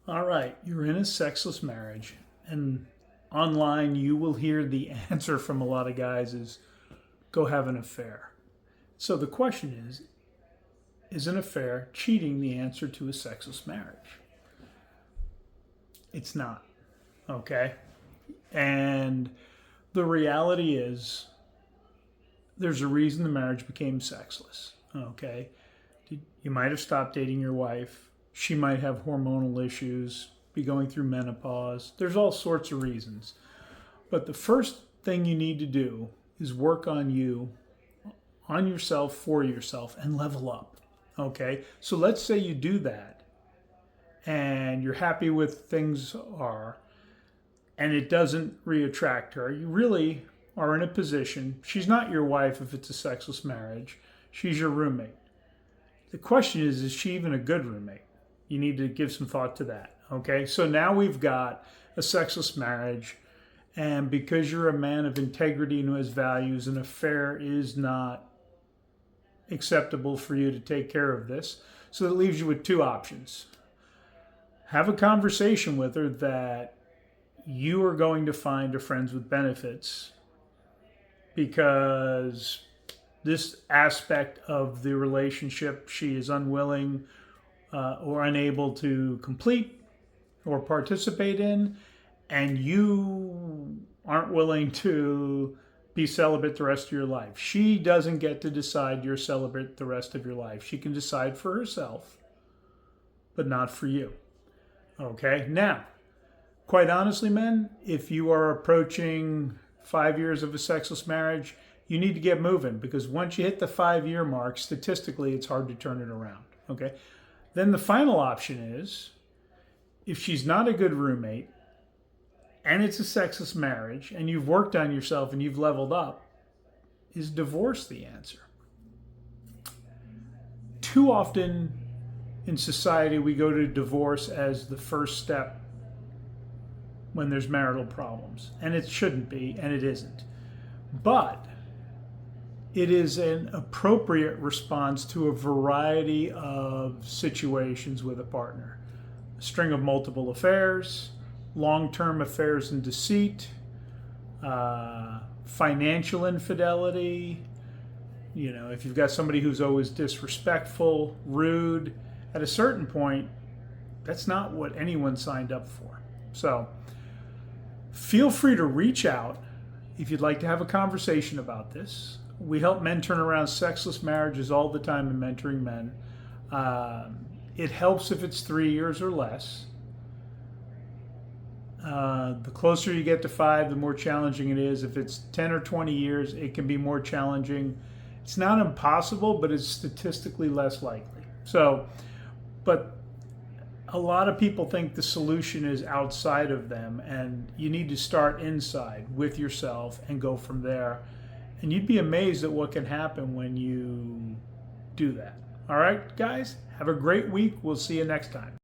All right, you're in a sexless marriage, and online you will hear the answer from a lot of guys is go have an affair. So the question is an affair cheating the answer to a sexless marriage? It's not, okay? And the reality is there's a reason the marriage became sexless, okay? You might have stopped dating your wife. She might have hormonal issues, be going through menopause. There's all sorts of reasons. But the first thing you need to do is work on you, on yourself, for yourself, and level up. Okay? So let's say you do that and you're happy with things are, and it doesn't re-attract her. You really are in a position, she's not your wife if it's a sexless marriage, she's your roommate. The question is she even a good roommate? You need to give some thought to that. Okay, so now we've got a sexless marriage, and because you're a man of integrity and who has values, an affair is not acceptable for you to take care of this. So that leaves you with two options. Have a conversation with her that you are going to find a friends with benefits because this aspect of the relationship she is unwilling or unable to complete or participate in, and you aren't willing to be celibate the rest of your life. She doesn't get to decide you're celibate the rest of your life. She can decide for herself, but not for you. Okay? Now, quite honestly, men, if you are approaching 5 years of a sexless marriage, you need to get moving, because once you hit the 5-year mark, statistically, it's hard to turn it around. Okay? Then the final option is, if she's not a good roommate and it's a sexless marriage and you've worked on yourself and you've leveled up, is divorce the answer? Too often in society, we go to divorce as the first step when there's marital problems. And it shouldn't be, and it isn't. But it is an appropriate response to a variety of situations with a partner. A string of multiple affairs, long-term affairs and deceit, financial infidelity. You know, if you've got somebody who's always disrespectful, rude, at a certain point, that's not what anyone signed up for. So feel free to reach out if you'd like to have a conversation about this. We help men turn around sexless marriages all the time in mentoring men. It helps if it's 3 years or less. The closer you get to 5, the more challenging it is. If it's 10 or 20 years, it can be more challenging. It's not impossible, but it's statistically less likely. So, but a lot of people think the solution is outside of them, and you need to start inside with yourself and go from there. And you'd be amazed at what can happen when you do that. All right, guys, have a great week. We'll see you next time.